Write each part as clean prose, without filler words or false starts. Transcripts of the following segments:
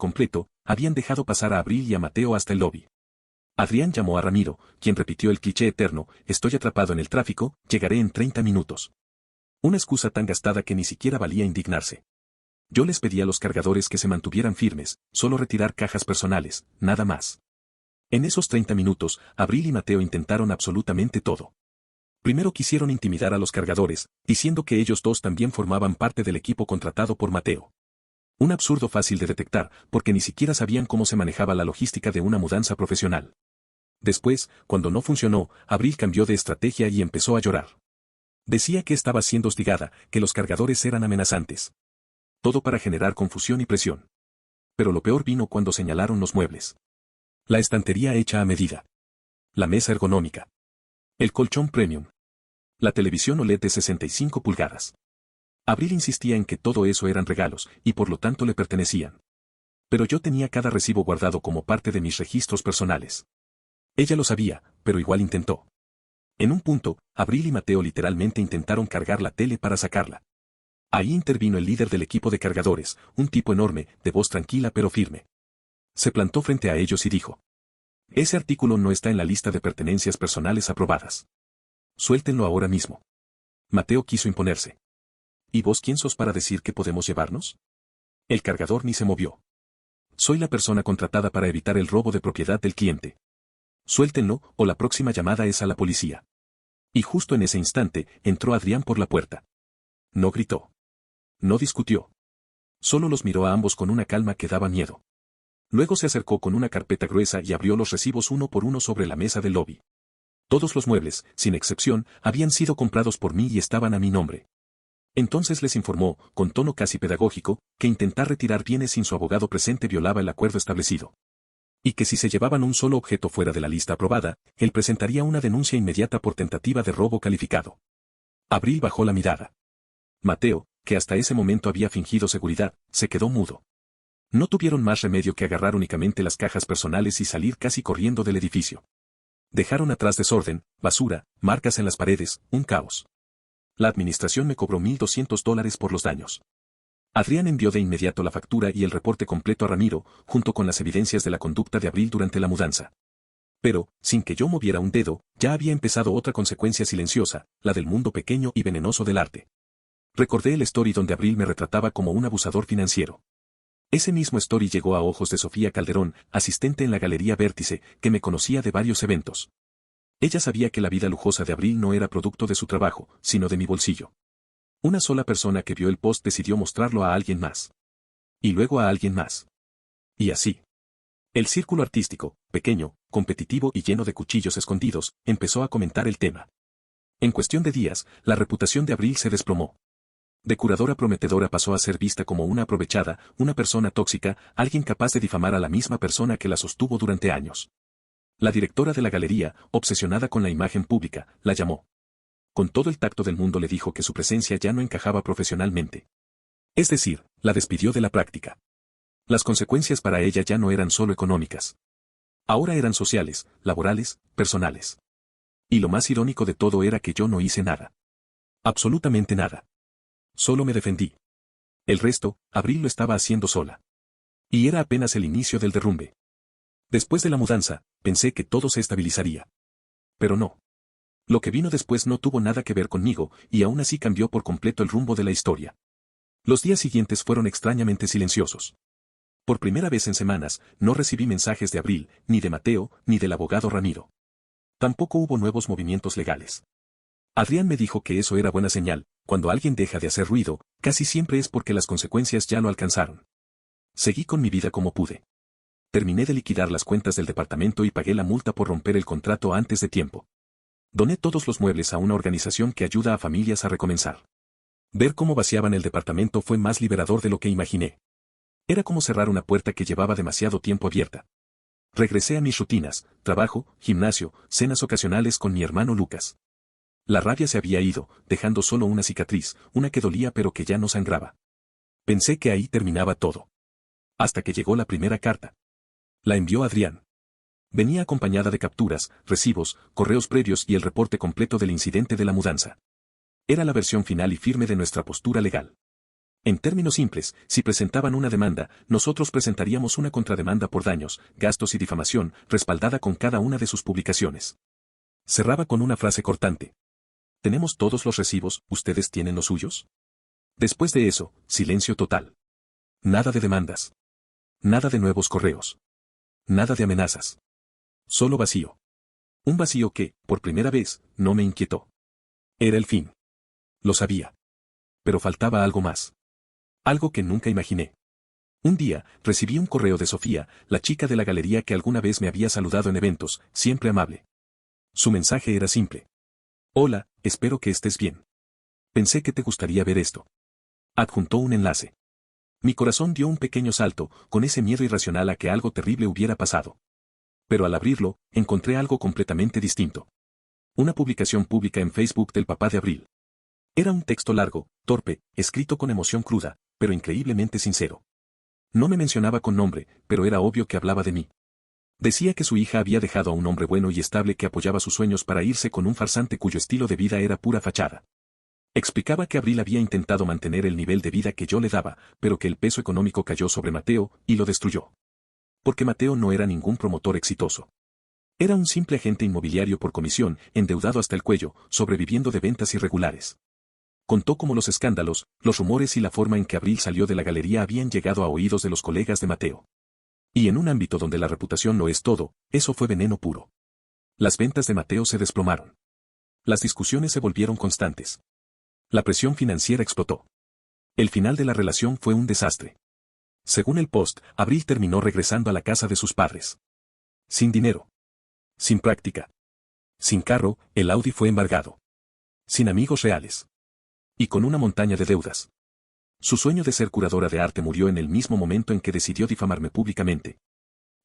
completo, habían dejado pasar a Abril y a Mateo hasta el lobby. Adrián llamó a Ramiro, quien repitió el cliché eterno: estoy atrapado en el tráfico, llegaré en 30 minutos. Una excusa tan gastada que ni siquiera valía indignarse. Yo les pedí a los cargadores que se mantuvieran firmes, solo retirar cajas personales, nada más. En esos 30 minutos, Abril y Mateo intentaron absolutamente todo. Primero quisieron intimidar a los cargadores, diciendo que ellos dos también formaban parte del equipo contratado por Mateo. Un absurdo fácil de detectar, porque ni siquiera sabían cómo se manejaba la logística de una mudanza profesional. Después, cuando no funcionó, Abril cambió de estrategia y empezó a llorar. Decía que estaba siendo hostigada, que los cargadores eran amenazantes. Todo para generar confusión y presión. Pero lo peor vino cuando señalaron los muebles. La estantería hecha a medida. La mesa ergonómica. El colchón premium. La televisión OLED de 65 pulgadas. Abril insistía en que todo eso eran regalos, y por lo tanto le pertenecían. Pero yo tenía cada recibo guardado como parte de mis registros personales. Ella lo sabía, pero igual intentó. En un punto, Abril y Mateo literalmente intentaron cargar la tele para sacarla. Ahí intervino el líder del equipo de cargadores, un tipo enorme, de voz tranquila pero firme. Se plantó frente a ellos y dijo: ese artículo no está en la lista de pertenencias personales aprobadas. Suéltenlo ahora mismo. Mateo quiso imponerse. ¿Y vos quién sos para decir que podemos llevarnos? El cargador ni se movió. Soy la persona contratada para evitar el robo de propiedad del cliente. Suéltenlo, o la próxima llamada es a la policía. Y justo en ese instante, entró Adrián por la puerta. No gritó. No discutió. Solo los miró a ambos con una calma que daba miedo. Luego se acercó con una carpeta gruesa y abrió los recibos uno por uno sobre la mesa del lobby. Todos los muebles, sin excepción, habían sido comprados por mí y estaban a mi nombre. Entonces les informó, con tono casi pedagógico, que intentar retirar bienes sin su abogado presente violaba el acuerdo establecido. Y que si se llevaban un solo objeto fuera de la lista aprobada, él presentaría una denuncia inmediata por tentativa de robo calificado. Abril bajó la mirada. Mateo, que hasta ese momento había fingido seguridad, se quedó mudo. No tuvieron más remedio que agarrar únicamente las cajas personales y salir casi corriendo del edificio. Dejaron atrás desorden, basura, marcas en las paredes, un caos. La administración me cobró $1,200 por los daños. Adrián envió de inmediato la factura y el reporte completo a Ramiro, junto con las evidencias de la conducta de Abril durante la mudanza. Pero, sin que yo moviera un dedo, ya había empezado otra consecuencia silenciosa, la del mundo pequeño y venenoso del arte. Recordé el story donde Abril me retrataba como un abusador financiero. Ese mismo story llegó a ojos de Sofía Calderón, asistente en la Galería Vértice, que me conocía de varios eventos. Ella sabía que la vida lujosa de Abril no era producto de su trabajo, sino de mi bolsillo. Una sola persona que vio el post decidió mostrarlo a alguien más. Y luego a alguien más. Y así. El círculo artístico, pequeño, competitivo y lleno de cuchillos escondidos, empezó a comentar el tema. En cuestión de días, la reputación de Abril se desplomó. De curadora prometedora pasó a ser vista como una aprovechada, una persona tóxica, alguien capaz de difamar a la misma persona que la sostuvo durante años. La directora de la galería, obsesionada con la imagen pública, la llamó. Con todo el tacto del mundo le dijo que su presencia ya no encajaba profesionalmente. Es decir, la despidió de la práctica. Las consecuencias para ella ya no eran solo económicas. Ahora eran sociales, laborales, personales. Y lo más irónico de todo era que yo no hice nada. Absolutamente nada. Solo me defendí. El resto, Abril lo estaba haciendo sola. Y era apenas el inicio del derrumbe. Después de la mudanza, pensé que todo se estabilizaría. Pero no. Lo que vino después no tuvo nada que ver conmigo, y aún así cambió por completo el rumbo de la historia. Los días siguientes fueron extrañamente silenciosos. Por primera vez en semanas, no recibí mensajes de Abril, ni de Mateo, ni del abogado Ramiro. Tampoco hubo nuevos movimientos legales. Adrián me dijo que eso era buena señal: cuando alguien deja de hacer ruido, casi siempre es porque las consecuencias ya lo alcanzaron. Seguí con mi vida como pude. Terminé de liquidar las cuentas del departamento y pagué la multa por romper el contrato antes de tiempo. Doné todos los muebles a una organización que ayuda a familias a recomenzar. Ver cómo vaciaban el departamento fue más liberador de lo que imaginé. Era como cerrar una puerta que llevaba demasiado tiempo abierta. Regresé a mis rutinas: trabajo, gimnasio, cenas ocasionales con mi hermano Lucas. La rabia se había ido, dejando solo una cicatriz, una que dolía pero que ya no sangraba. Pensé que ahí terminaba todo. Hasta que llegó la primera carta. La envió Adrián. Venía acompañada de capturas, recibos, correos previos y el reporte completo del incidente de la mudanza. Era la versión final y firme de nuestra postura legal. En términos simples, si presentaban una demanda, nosotros presentaríamos una contrademanda por daños, gastos y difamación, respaldada con cada una de sus publicaciones. Cerraba con una frase cortante. ¿Tenemos todos los recibos, ustedes tienen los suyos? Después de eso, silencio total. Nada de demandas. Nada de nuevos correos. Nada de amenazas. Solo vacío. Un vacío que, por primera vez, no me inquietó. Era el fin. Lo sabía. Pero faltaba algo más. Algo que nunca imaginé. Un día, recibí un correo de Sofía, la chica de la galería que alguna vez me había saludado en eventos, siempre amable. Su mensaje era simple. Hola, espero que estés bien. Pensé que te gustaría ver esto. Adjuntó un enlace. Mi corazón dio un pequeño salto, con ese miedo irracional a que algo terrible hubiera pasado. Pero al abrirlo, encontré algo completamente distinto. Una publicación pública en Facebook del papá de Abril. Era un texto largo, torpe, escrito con emoción cruda, pero increíblemente sincero. No me mencionaba con nombre, pero era obvio que hablaba de mí. Decía que su hija había dejado a un hombre bueno y estable que apoyaba sus sueños para irse con un farsante cuyo estilo de vida era pura fachada. Explicaba que Abril había intentado mantener el nivel de vida que yo le daba, pero que el peso económico cayó sobre Mateo, y lo destruyó. Porque Mateo no era ningún promotor exitoso. Era un simple agente inmobiliario por comisión, endeudado hasta el cuello, sobreviviendo de ventas irregulares. Contó cómo los escándalos, los rumores y la forma en que Abril salió de la galería habían llegado a oídos de los colegas de Mateo. Y en un ámbito donde la reputación lo es todo, eso fue veneno puro. Las ventas de Mateo se desplomaron. Las discusiones se volvieron constantes. La presión financiera explotó. El final de la relación fue un desastre. Según el Post, Abril terminó regresando a la casa de sus padres. Sin dinero. Sin práctica. Sin carro, el Audi fue embargado. Sin amigos reales. Y con una montaña de deudas. Su sueño de ser curadora de arte murió en el mismo momento en que decidió difamarme públicamente.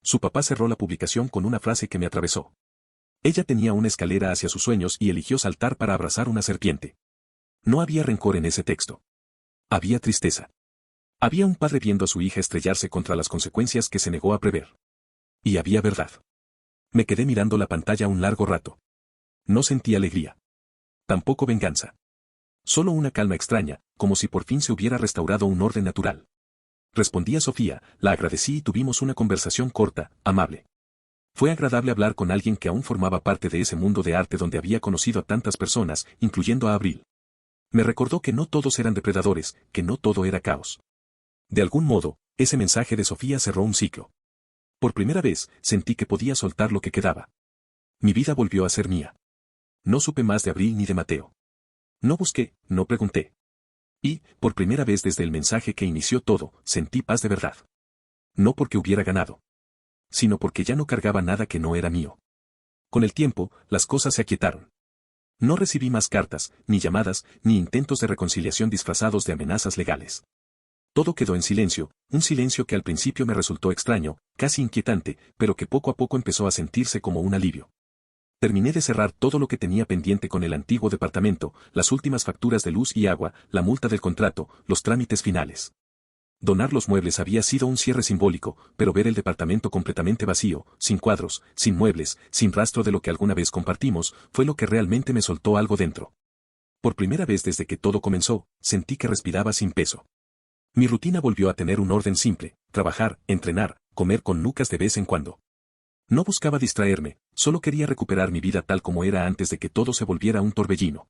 Su papá cerró la publicación con una frase que me atravesó. Ella tenía una escalera hacia sus sueños y eligió saltar para abrazar una serpiente. No había rencor en ese texto. Había tristeza. Había un padre viendo a su hija estrellarse contra las consecuencias que se negó a prever. Y había verdad. Me quedé mirando la pantalla un largo rato. No sentí alegría. Tampoco venganza. Solo una calma extraña, como si por fin se hubiera restaurado un orden natural. Respondí a Sofía, la agradecí y tuvimos una conversación corta, amable. Fue agradable hablar con alguien que aún formaba parte de ese mundo de arte donde había conocido a tantas personas, incluyendo a Abril. Me recordó que no todos eran depredadores, que no todo era caos. De algún modo, ese mensaje de Sofía cerró un ciclo. Por primera vez, sentí que podía soltar lo que quedaba. Mi vida volvió a ser mía. No supe más de Abril ni de Mateo. No busqué, no pregunté. Y, por primera vez desde el mensaje que inició todo, sentí paz de verdad. No porque hubiera ganado. Sino porque ya no cargaba nada que no era mío. Con el tiempo, las cosas se aquietaron. No recibí más cartas, ni llamadas, ni intentos de reconciliación disfrazados de amenazas legales. Todo quedó en silencio, un silencio que al principio me resultó extraño, casi inquietante, pero que poco a poco empezó a sentirse como un alivio. Terminé de cerrar todo lo que tenía pendiente con el antiguo departamento, las últimas facturas de luz y agua, la multa del contrato, los trámites finales. Donar los muebles había sido un cierre simbólico, pero ver el departamento completamente vacío, sin cuadros, sin muebles, sin rastro de lo que alguna vez compartimos, fue lo que realmente me soltó algo dentro. Por primera vez desde que todo comenzó, sentí que respiraba sin peso. Mi rutina volvió a tener un orden simple: trabajar, entrenar, comer con Lucas de vez en cuando. No buscaba distraerme, solo quería recuperar mi vida tal como era antes de que todo se volviera un torbellino.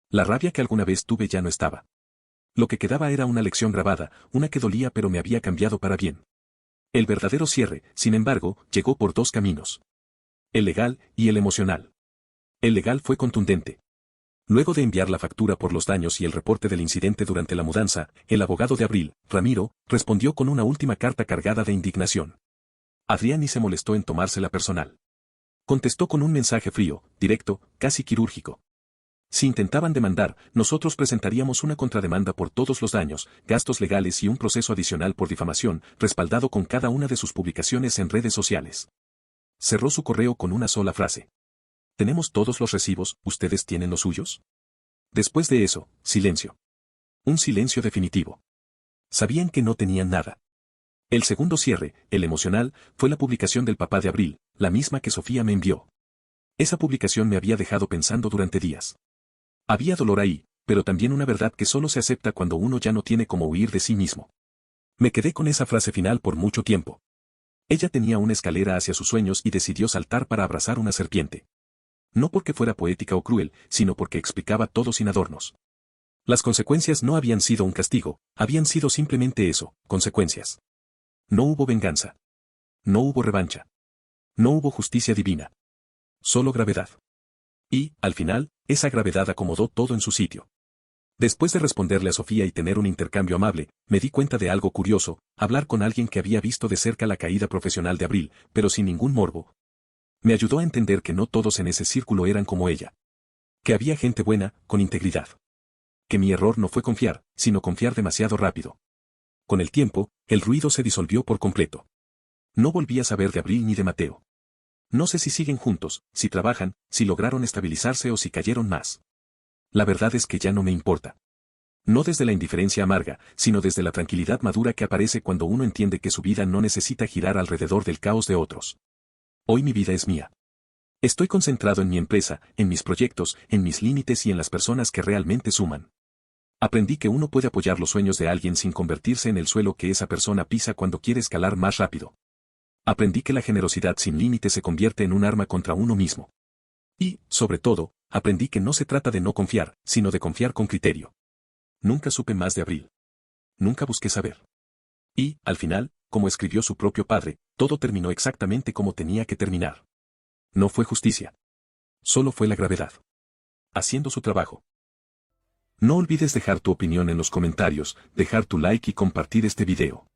La rabia que alguna vez tuve ya no estaba. Lo que quedaba era una lección grabada, una que dolía pero me había cambiado para bien. El verdadero cierre, sin embargo, llegó por dos caminos. El legal y el emocional. El legal fue contundente. Luego de enviar la factura por los daños y el reporte del incidente durante la mudanza, el abogado de Abril, Ramiro, respondió con una última carta cargada de indignación. Adrián ni se molestó en tomársela personal. Contestó con un mensaje frío, directo, casi quirúrgico. Si intentaban demandar, nosotros presentaríamos una contrademanda por todos los daños, gastos legales y un proceso adicional por difamación, respaldado con cada una de sus publicaciones en redes sociales. Cerró su correo con una sola frase. ¿Tenemos todos los recibos, ustedes tienen los suyos? Después de eso, silencio. Un silencio definitivo. Sabían que no tenían nada. El segundo cierre, el emocional, fue la publicación del papá de Abril, la misma que Sofía me envió. Esa publicación me había dejado pensando durante días. Había dolor ahí, pero también una verdad que solo se acepta cuando uno ya no tiene cómo huir de sí mismo. Me quedé con esa frase final por mucho tiempo. Ella tenía una escalera hacia sus sueños y decidió saltar para abrazar una serpiente. No porque fuera poética o cruel, sino porque explicaba todo sin adornos. Las consecuencias no habían sido un castigo, habían sido simplemente eso, consecuencias. No hubo venganza. No hubo revancha. No hubo justicia divina. Solo gravedad. Y, al final, esa gravedad acomodó todo en su sitio. Después de responderle a Sofía y tener un intercambio amable, me di cuenta de algo curioso, hablar con alguien que había visto de cerca la caída profesional de Abril, pero sin ningún morbo. Me ayudó a entender que no todos en ese círculo eran como ella. Que había gente buena, con integridad. Que mi error no fue confiar, sino confiar demasiado rápido. Con el tiempo, el ruido se disolvió por completo. No volví a saber de Abril ni de Mateo. No sé si siguen juntos, si trabajan, si lograron estabilizarse o si cayeron más. La verdad es que ya no me importa. No desde la indiferencia amarga, sino desde la tranquilidad madura que aparece cuando uno entiende que su vida no necesita girar alrededor del caos de otros. Hoy mi vida es mía. Estoy concentrado en mi empresa, en mis proyectos, en mis límites y en las personas que realmente suman. Aprendí que uno puede apoyar los sueños de alguien sin convertirse en el suelo que esa persona pisa cuando quiere escalar más rápido. Aprendí que la generosidad sin límites se convierte en un arma contra uno mismo. Y, sobre todo, aprendí que no se trata de no confiar, sino de confiar con criterio. Nunca supe más de Abril. Nunca busqué saber. Y, al final, como escribió su propio padre, todo terminó exactamente como tenía que terminar. No fue justicia. Solo fue la gravedad. Haciendo su trabajo. No olvides dejar tu opinión en los comentarios, dejar tu like y compartir este video.